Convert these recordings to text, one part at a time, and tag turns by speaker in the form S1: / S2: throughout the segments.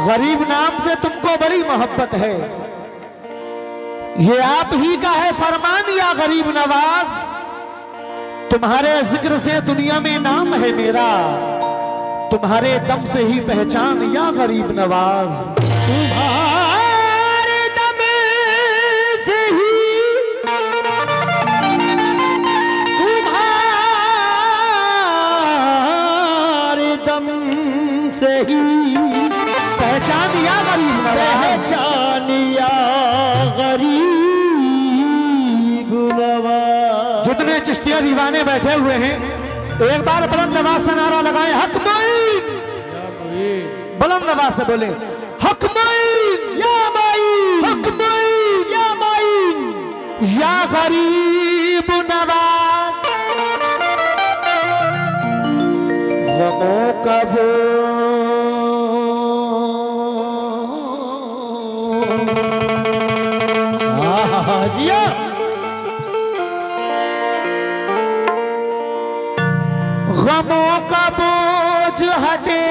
S1: गरीब नाम से तुमको बड़ी मोहब्बत है, ये आप ही का है फरमान या गरीब नवाज। तुम्हारे जिक्र से दुनिया में नाम है मेरा, तुम्हारे दम से ही पहचान या गरीब नवाज।
S2: तुम्हारे दम से ही, तुम्हारे दम से ही
S1: पहचान या गरीब नवाज,
S2: पहचान या गरीब नवाज।
S1: जितने चिश्तिया दीवाने बैठे हुए हैं एक बार बुलंद आवाज से नारा लगाए, हक मोइन। बुलंद आवाज से बोले, हक मोइन
S2: या माइन,
S1: हक मोइन
S2: या माइन,
S1: या गरीब नवाज। गमों का
S2: जिया
S1: गमों का बोझ हटे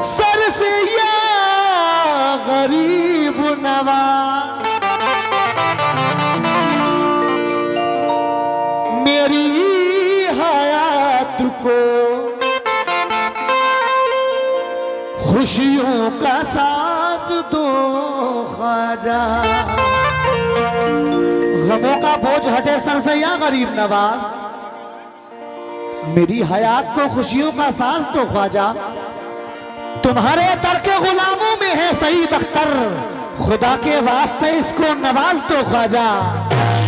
S1: सर से या गरीब नवाज। मेरी हयात को खुशियों का साथ दो ख्वाजा। गमों का बोझ हटे सर से या गरीब नवाज, मेरी हयात को खुशियों का साज तो ख्वाजा। तुम्हारे दर के गुलामों में है सईद अख्तर, खुदा के वास्ते इसको नवाज तो ख्वाजा।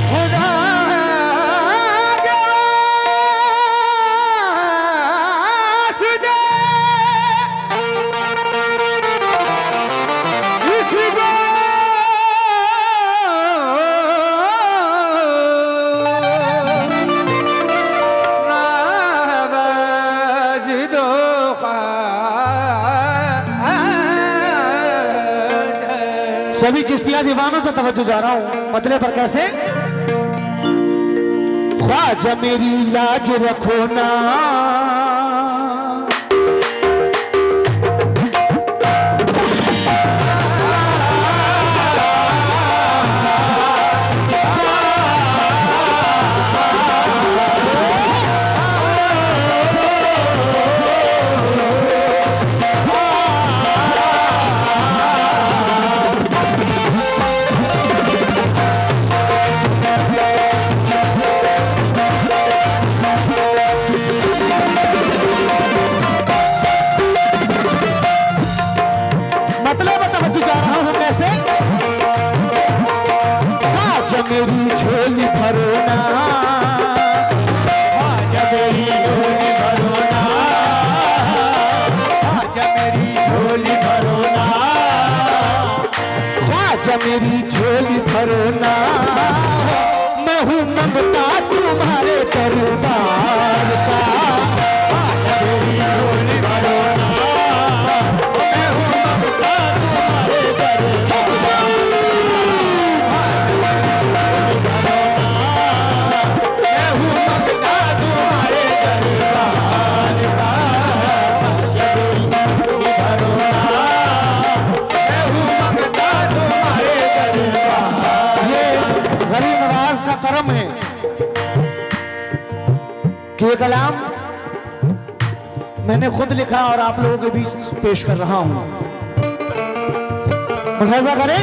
S1: खुदा सभी चिश्तिया दीवानों से तवज्जो जा रहा हूं, मतले पर कैसे। ख्वाजा मेरी लाज रखो ना, मेरी झोली भरो ना,
S2: ख्वाजा मेरी झोली भरो ना, ख्वाजा मेरी झोली भरो ना,
S1: ख्वाजा मेरी झोली भरो ना। मैं हूँ मंगता तुम्हारे दरबार का,
S2: ख्वाजा मेरी झोली भरो ना, मैं हूँ मंगता तुम्हारे दरबार का।
S1: करम है कि ये कलाम मैंने खुद लिखा और आप लोगों के बीच पेश कर रहा हूं। मुलाहिजा करें।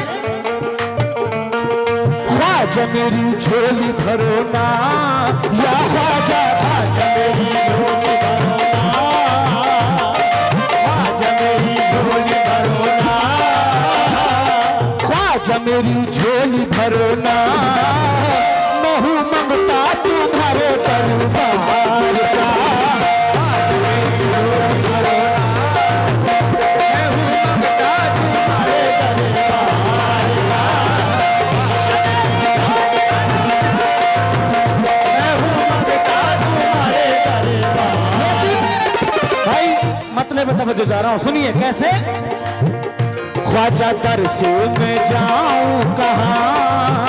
S1: ख्वाजा मेरी झोली भरो ना, या ख्वाजा
S2: ख्वाजा मेरी झोली भरो ना, ख्वाजा मेरी झोली भरो ना,
S1: ख्वाजा मेरी झोली भरो ना। मैं हूँ मंगता तुम्हारे दरबार का,
S2: ख्वाजा मेरी झोली भरो ना, मैं हूँ मंगता तुम्हारे दरबार का। मैं हूँ मंगता तुम्हारे दरबार।
S1: भाई मतलब तवज्जो जा रहा हूं, सुनिए कैसे। ख्वाजा दर से मैं जाऊं कहां,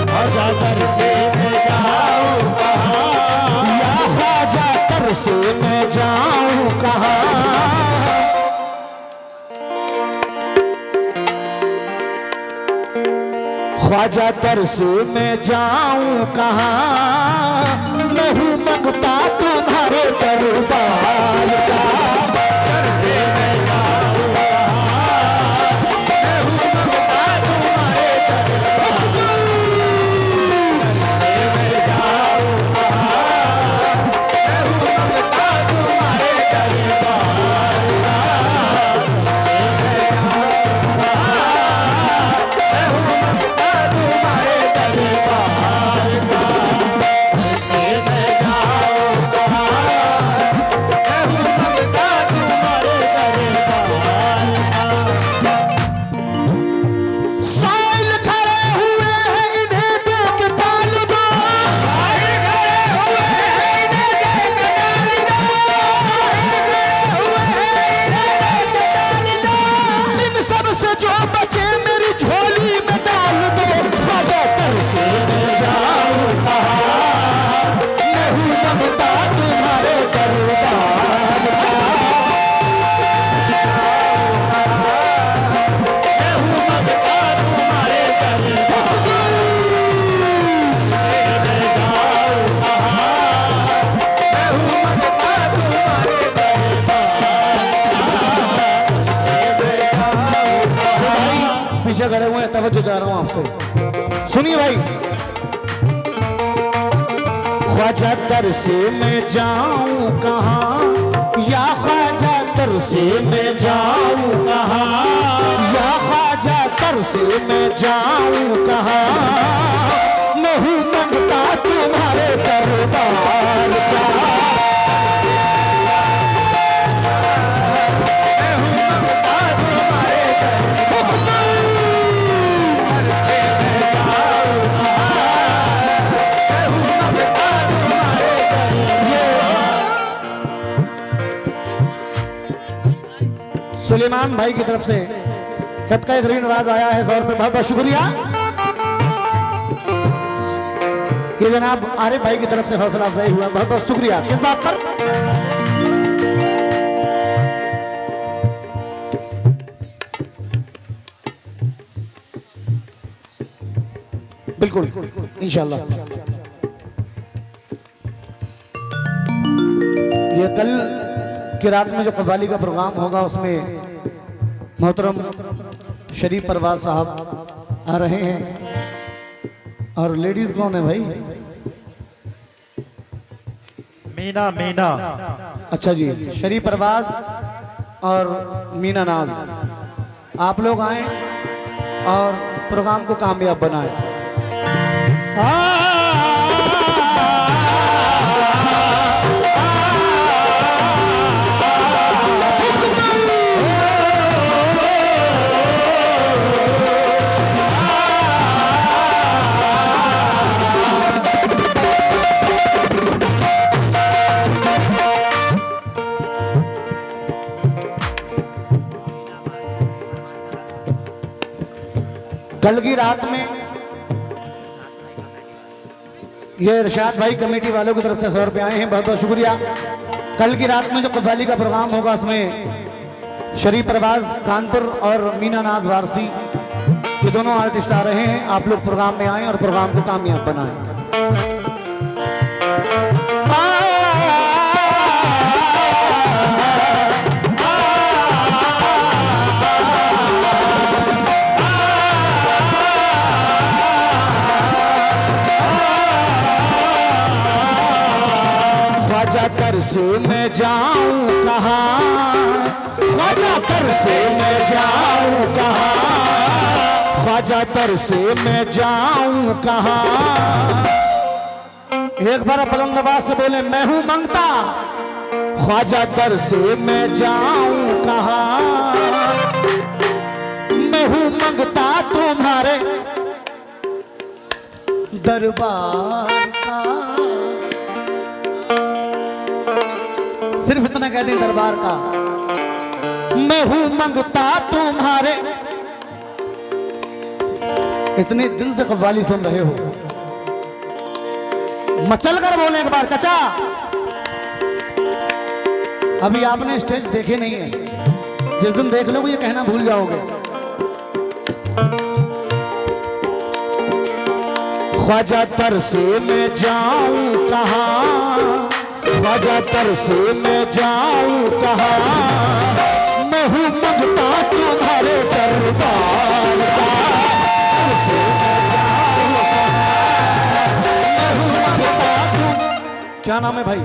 S2: ख्वाजा दर से मैं जाऊं कहां,
S1: या ख्वाजा दर से मैं जाऊं कहां। ख्वाजा दर से मैं जाऊं कहाँ, मैं हूँ मंगता तुम्हारे दरबार का।
S2: दर से मैं जाऊं कहाँ, मैं हूँ मंगता तुम्हारे दरबार का। दर से मैं जाऊं कहाँ, मैं हूँ मंगता तुम्हारे दरबार का। दर से मैं जाऊं कहाँ, मैं हूँ मंगता तुम्हारे दरबार का। दर से मैं जाऊं कहाँ, मैं हूँ मंगता तुम्हारे दरबार का।
S1: साइल खड़े हुए हैं इन्हें देख पाल दो,
S2: आए खड़े हुए हैं इन्हें देख डाल दो, आए खड़े हुए हैं इन्हें देख डाल दो।
S1: इन सब से जो बचे मेरी झोली में डाल दो। ख्वाजा दर से मैं जाऊं कहाँ, मैं हूँ मंगता तुम्हारे दरबार का।
S2: मैं हूँ मंगता तुम्हारे दरबार का। मैं जाऊं कहाँ, मैं हूँ मंगता तुम्हारे दरबार का।
S1: पीछे खड़े हुए हैं, तवज्जो चाह रहा हूं आपसे, सुनिए भाई। ख्वाजा दर से मैं जाऊं कहाँ, या ख्वाजा दर से मैं जाऊं कहाँ, या ख्वाजा दर से मैं जाऊं कहाँ, मैं हूँ मंगता तुम्हारे दरबार का।
S2: मैं हूँ मंगता तुम्हारे दरबार से। मैं जाऊं कहाँ, मैं हूँ मंगता तुम्हारे
S1: सुलेमान भाई की तरफ से सदका एक नवाज आया है 100 रुपये, बहुत बहुत शुक्रिया। ये जनाब आरिफ भाई की तरफ से हौसला अफजाई हुआ, बहुत बहुत शुक्रिया। किस बात पर? बिल्कुल इंशाल्लाह। ये कल की रात में जो कव्वाली का प्रोग्राम होगा उसमें मोहतरम शरीफ परवाज साहब आ रहे हैं। और लेडीज कौन है भाई?
S2: मीना मीना।
S1: अच्छा जी, शरीफ परवाज और मीना नाज, आप लोग आए और प्रोग्राम को कामयाब बनाएं। कल की रात में ये इरशाद भाई कमेटी वालों की तरफ से 100 रुपये आए हैं, बहुत बहुत शुक्रिया। कल की रात में जो कव्वाली का प्रोग्राम होगा उसमें शरीफ परवाज कानपुर और मीना नाज वारसी, ये दोनों आर्टिस्ट आ रहे हैं। आप लोग प्रोग्राम में आए और प्रोग्राम को कामयाब बनाएं। ख्वाजा दर से मैं जाऊं कहाँ, ख्वाजा दर से मैं जाऊं कहाँ, ख्वाजा दर से मैं जाऊं कहाँ। एक बार बुलंद आवाज से बोले, मैं हूं मंगता ख्वाजा दर से मैं जाऊं कहाँ, मैं हूं मंगता तुम्हारे दरबार का। सिर्फ इतना कह दें दरबार का, मैं हूं मंगता तुम्हारे। इतने दिन से कव्वाली सुन रहे हो, मचल कर बोले एक बार चाचा। अभी आपने स्टेज देखे नहीं है, जिस दिन देख लोगे ये कहना भूल जाओगे। ख्वाजा तर से मैं जाऊं कहाँ, ख्वाजा तर से मैं जाऊं कहाँ, मैं हूँ मंगता तुम्हारे दरबार का। से मैं जाऊं कहाँ, मैं हूँ मंगता क्या नाम है भाई?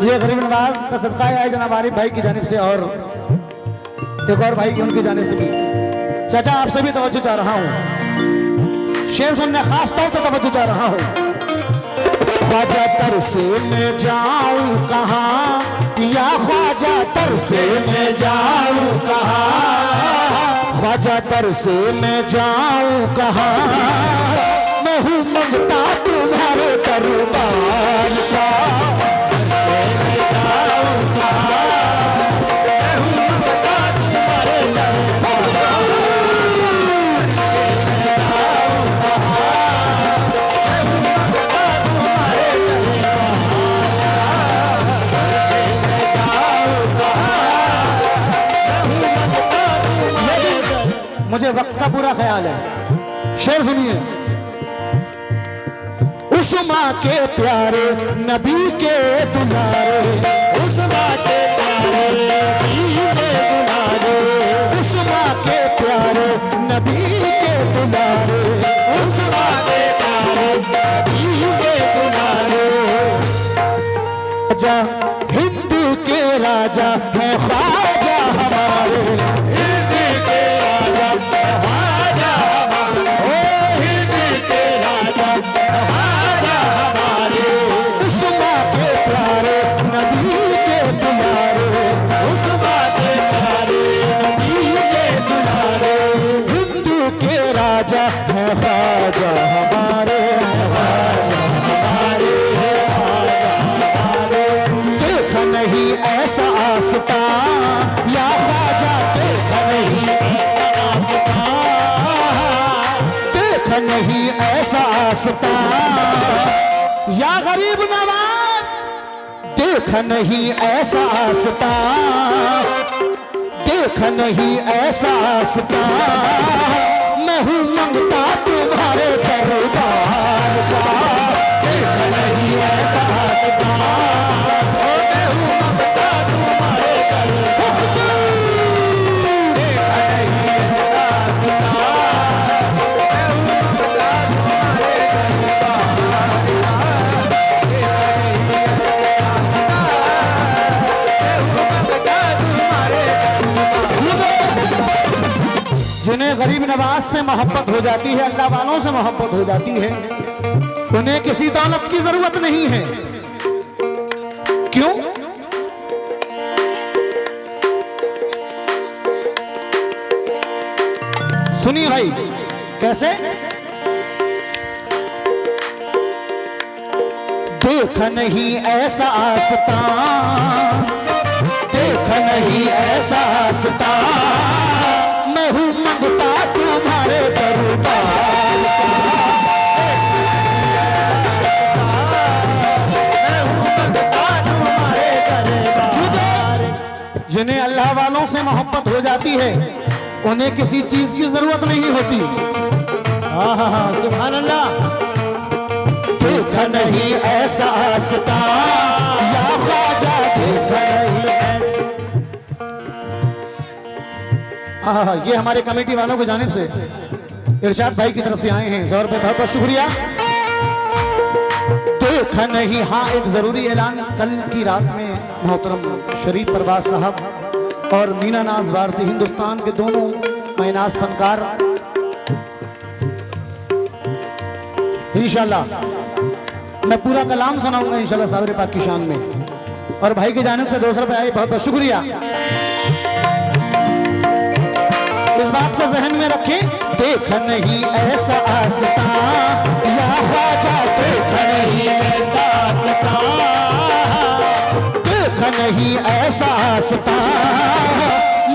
S1: ये गरीब नवाज का सदका है जनाब आरिफ भाई की जानिब से और एक और भाई की उनकी जानिब से भी। चाचा आप सभी तवज्जो चाह रहा हूँ, शेर सुनने खास तौर से तवज्जो चाह रहा हूँ। ख्वाजा तर से मैं जाऊं कहाँ, या ख्वाजा तर से मैं जाऊं कहाँ, ख्वाजा तर से मैं जाऊं कहाँ, मैं हूँ मंगता तुम्हारे दरबार का। मुझे वक्त का पूरा ख्याल है, शेर सुनिए। उस माँ के प्यारे नबी के दुलारे, उस माँ के प्यारे नबी के दुलारे, उस माँ के प्यारे नबी के दुलारे, उस माँ के प्यारे नबी के दुलारे। राजा हिंदू के राजा है ख्वाजा हमारे, राजा है ख्वाजा हमारे, देखा नहीं ऐसा आस्था या ख्वाजा, देखा नहीं, देखा नहीं ऐसा आस्था या गरीब नवाज, देखा नहीं ऐसा आस्था, देखा नहीं ऐसा आस्था, मैं हूँ मंगता तुम्हारे दरबार का। देखा नहीं ऐसा आस्था, मैं हूँ मंगता तुम्हारे दरबार का। देखा नहीं ऐसा आस्था, मैं हूँ मंगता तुम्हारे दरबार का। देखा नहीं ऐसा आस्था, मैं हूँ मंगता तुम्हारे दरबार का। जिन्हें गरीब नवाज से मोहब्बत हो जाती है, अल्लाह वालों से मोहब्बत हो जाती है, उन्हें किसी दौलत की जरूरत नहीं है। क्यों? सुनिए भाई, कैसे? देखा नहीं ऐसा आस्था, देखा नहीं ऐसा आस्था, मैं हूँ मंगता तुम्हारे दरबार का। मैं हूँ मंगता तुम्हारे दरबार। जिन्हें अल्लाह वालों से मोहब्बत हो जाती है, उन्हें किसी चीज की जरूरत नहीं होती। सुभान अल्लाह। देखा नहीं ऐसा आस्था या ख्वाजा, देखा नहीं। ये हमारे कमेटी वालों की जानिब से इरशाद भाई की तरफ से आए हैं, 100 रुपए, बहुत बहुत शुक्रिया। देखा नहीं, हाँ एक जरूरी ऐलान, कल की रात में मोहतरम शरीफ परवाज साहब और मीना नाज वारसी, हिंदुस्तान के दोनों मैनाज फनकार, इंशाल्लाह मैं पूरा कलाम सुनाऊंगा इंशाल्लाह साबरे पाक की शान में, और भाई की जानिब से 200 रुपए आए, बहुत बहुत शुक्रिया। इस बात को जहन में रखें, देखा नहीं ऐसा आस्था या ख्वाजा, देखा नहीं ऐसा आस्था, देखा नहीं ऐसा आस्था,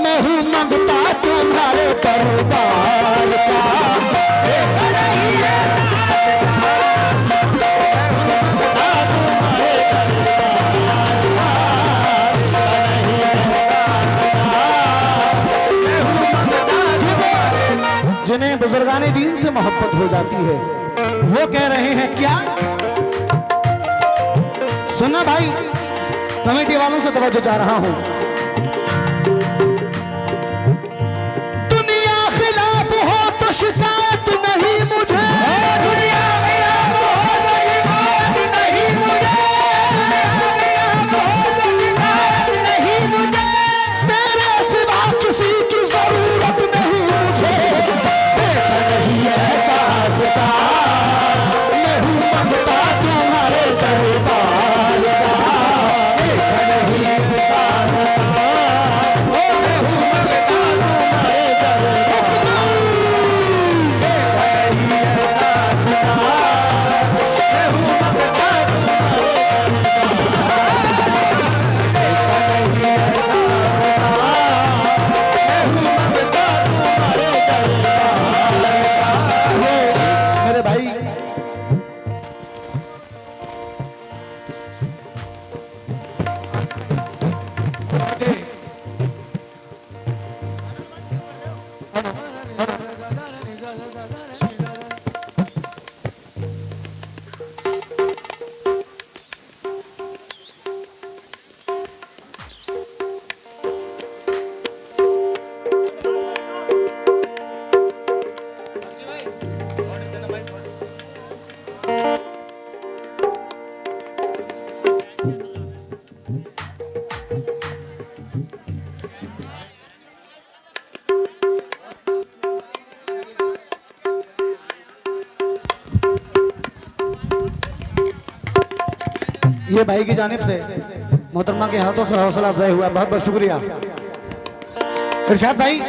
S1: मैं हूँ मंगता तुम्हारे दरबार का। देखा नहीं जिन्हें बुजुर्गाने दीन से मोहब्बत हो जाती है, वो कह रहे हैं क्या? सुनना भाई, कमेटी वालों से तवज्जो चाह रहा हूं। दुनिया खिलाफ हो तो शिकायत नहीं मुझे,
S2: दुनिया खिलाफ हो तो शिकायत नहीं मुझे, नहीं मुझे,
S1: तेरे सिवा किसी की जरूरत नहीं मुझे। देखा नहीं एहसास का मैं हूं मंगता तुम्हारे दरबार का। देखा नहीं एहसास का मैं हूं मंगता तुम्हारे दरबार का। देखा नहीं एहसास का मैं हूं मंगता तुम्हारे मेरे भाई, ये भाई की जानिब से मोहतरमा के हाथों से हौसला अफजाई हुआ, बहुत बहुत शुक्रिया। इरशाद भाई,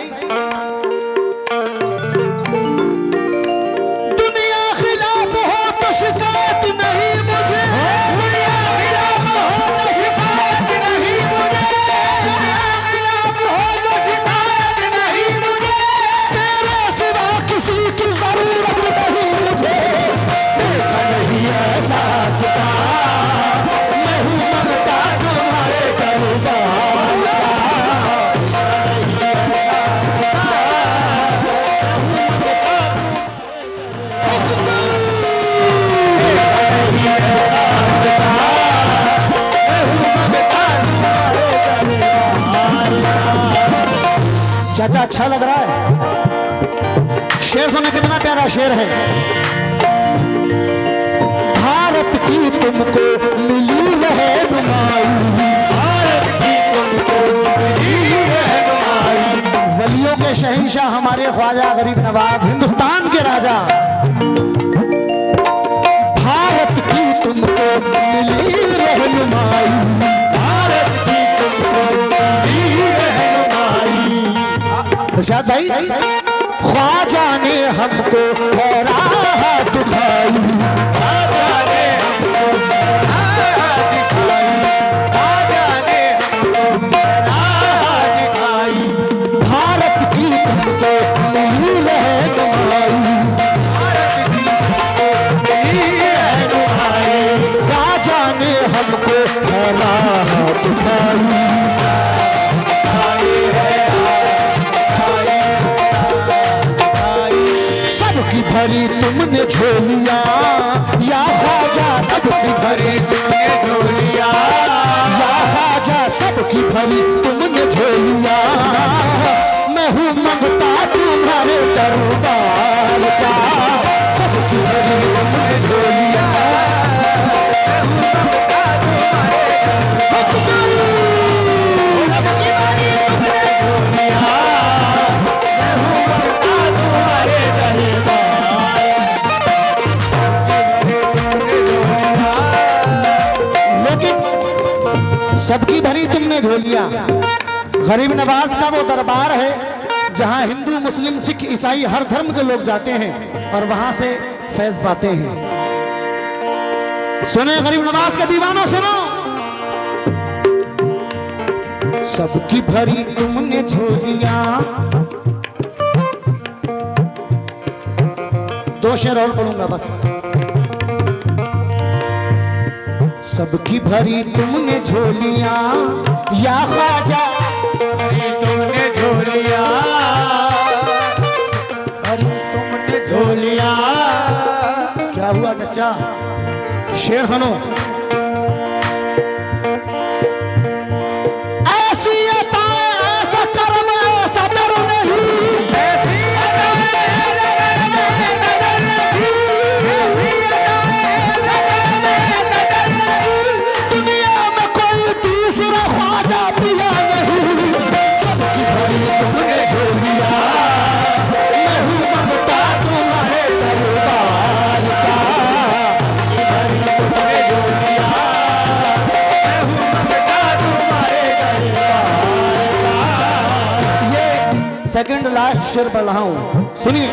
S1: दुनिया खिलाफ हो तो शिकायत नहीं मुझे,
S2: दुनिया खिलाफ हो तो शिकायत नहीं मुझे, खिलाफ हो तो शिकायत नहीं मुझे,
S1: तेरे सिवा किसी की जरूरत नहीं मुझे। देखा नहीं एहसास का मैं हूं मंगता तुम्हारे दरबार का। चाचा अच्छा लग रहा है? शेर सुना, कितना प्यारा शेर है। भारत की तुमको मिली रहनुमाई, भारत की तुमको मिली रहनुमाई, वलियों के शहंशाह हमारे ख्वाजा गरीब नवाज, हिंदुस्तान के राजा। भारत की तुमको मिली रहनुमाई, भारत की तुमको मिली रहनुमाई। इरशाद भाई, ख्वाजा ने हमको है राह दिखाई, ख्वाजा ने हमको राह दिखाई, ख्वाजा ने हमको राह दिखाई। भारत की तुमको मिली रहनुमाई, भारत की तुमको मिली रहनुमाई, राजा ने हमको है राह दिखाई। सबकी भरी तुमने झोलिया या ख्वाजा, सबकी भरी तुमने झोलिया या ख्वाजा, सबकी भरी तुमने झोलिया। मैं हूँ मंगता तुम्हारे दरबार का। सबकी भरी तुमने झोलिया, मैं हूँ मंगता तुम्हारे दरबार का। सबकी भरी तुमने झोलिया, मैं हूँ मंगता तुम्हारे दरबार। लेकिन सबकी भरी तुमने झोलिया, गरीब नवाज का वो दरबार है जहां हिंदू, मुस्लिम, सिख, ईसाई हर धर्म के लोग जाते हैं और वहां से फैज पाते हैं। सुने गरीब नवाज का दीवाना, सुनो। सबकी भरी तुमने झोलिया, दो शेर और पढ़ूंगा बस। सबकी भरी तुमने झोलिया या ख्वाजा, भरी तुमने झोलिया, भरी क्या हुआ चचा? शेर सुनो। ऐसी अताएं, ऐसा कर्म, ऐसा डर नहीं,
S2: ऐसी
S1: दुनिया में कोई तीसरा ख्वाजा पिया नहीं, सबकी भरी तुमने झोलिया, मैं हूँ ममता तुम्हारे दरबार का,
S2: भरी तुमने झोलिया, मैं हूँ ममता तुम्हारे दरबार का।
S1: ये सेकंड लास्ट शेर पढ़ रहा हूँ, सुनिए।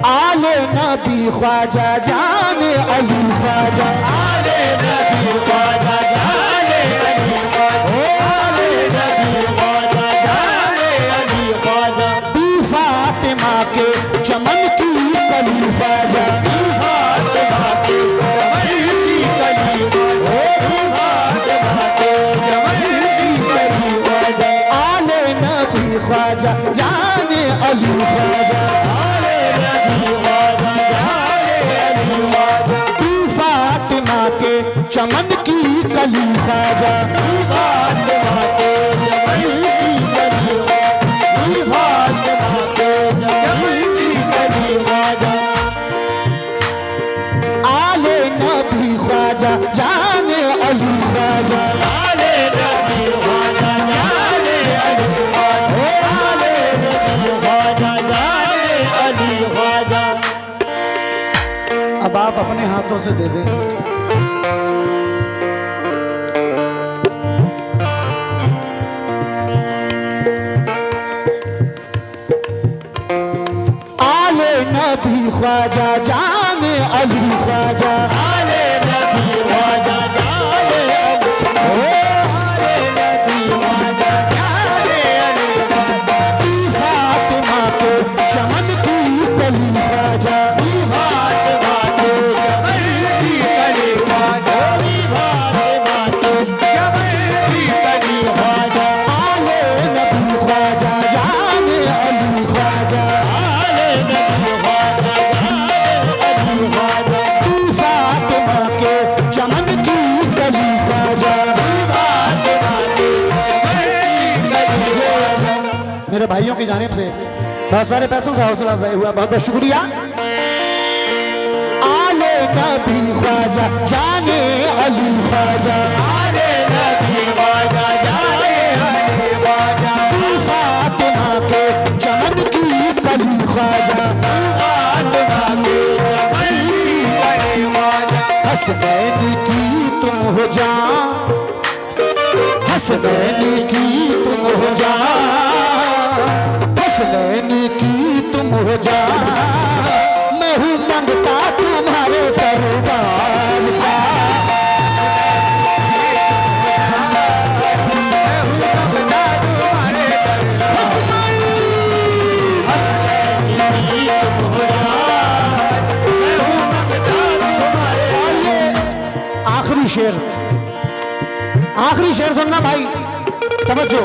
S1: आले नबी ख्वाजा जाने अली ख्वाजा,
S2: आले नबी ख्वाजा जाने अली ख्वाजा, आले नबी ख्वाजा जाने अली ख्वाजा,
S1: बी फातिमा के चमन की कली ख्वाजा,
S2: फातिमा के जमल की कली, फातिमा के जमल की कली ख्वाजा,
S1: आले नबी ख्वाजा जाने अली ख्वाजा,
S2: आले नबी ख्वाजा जाने अली ख्वाजा,
S1: बी फातिमा के चमन की कली ख्वाजा,
S2: फातिमा के जमल की कली, फातिमा के जमल की कली ख्वाजा,
S1: आले नबी ख्वाजा जाने अली ख्वाजा,
S2: आले नबी ख्वाजा जाने अली ख्वाजा, आले नबी ख्वाजा जाने अली ख्वाजा।
S1: अब आप अपने हाथों से दे दें। आले नबी ख्वाजा जाने अली ख्वाजा,
S2: आले नबी ख्वाजा जाने अली ख्वाजा, आले नबी ख्वाजा जाने अली ख्वाजा,
S1: फातिमा के चमन की कली ख्वाजा,
S2: फातिमा के जमल की कली ख्वाजा, फातिमा के जमल की कली ख्वाजा,
S1: आले नबी ख्वाजा जाने अली ख्वाजा,
S2: आले नबी ख्वाजा जाने अली ख्वाजा,
S1: फातिमा के चमन की कली ख्वाजा।
S2: फातिमा के जमल की कली ख्वाजा।
S1: मेरे भाइयों की जानिब से बहुत सारे पैसों से हौसला अफजाई हुआ, बहुत बहुत शुक्रिया। आले नबी ख्वाजा जाने अली ख्वाजा,
S2: आले नबी ख्वाजा जाने अली ख्वाजा,
S1: फातिमा के चमन की कली ख्वाजा,
S2: फातिमा के जमल की कली ख्वाजा,
S1: हसनैन की तुम हो जान, हसनैन की तुम हो जान, हसनैन की तुम हो जान, मैं हूँ मंगता तुम्हारे दरबार का,
S2: मैं हूँ मंगता तुम्हारे दरबार की, तुम हो जान, मैं हूँ मंगता तुम्हारे।
S1: और ये आखिरी शेर, आखिरी शेर सुनना भाई, तवज्जो।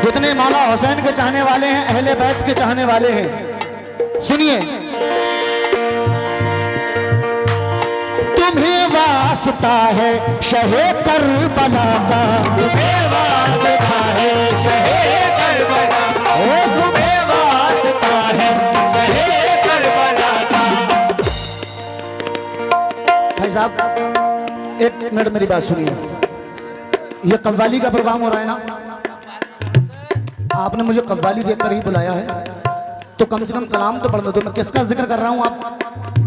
S1: जितने मौला हुसैन के चाहने वाले हैं, अहले बैत के चाहने वाले हैं, सुनिए। तुम्हें वास्ता है शहे करबला का,
S2: तुम्हें वास्ता है शहे करबला का, तुम्हें वास्ता है शहे करबला का।
S1: भाई साहब एक मिनट मेरी बात सुनिए। ये कव्वाली का प्रोग्राम हो रहा है ना, आपने मुझे कव्वाली देकर ही बुलाया है, तो कम से कम कलाम तो पढ़ने दो। मैं किसका जिक्र कर रहा हूँ, आप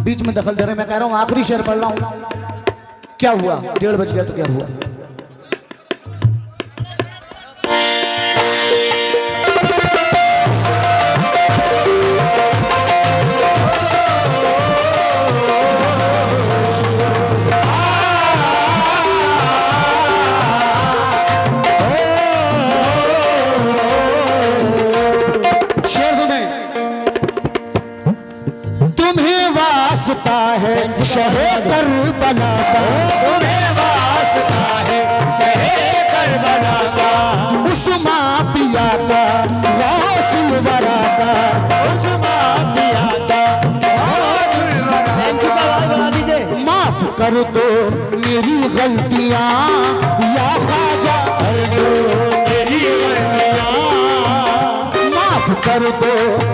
S1: बीच में दखल दे रहे हैं। मैं कह रहा हूँ आखिरी शेर पढ़ रहा हूँ। क्या हुआ, 1:30 बज गया तो क्या हुआ? वास्ता है शहे करबला का,
S2: तुम्हें वास्ता है शहे करबला का,
S1: उस्मा पिया का गौस वरा का,
S2: उस्मा पिया
S1: कर दो मेरी गलतियां या ख्वाजा, कर दो मेरी गलतियां, माफ कर दो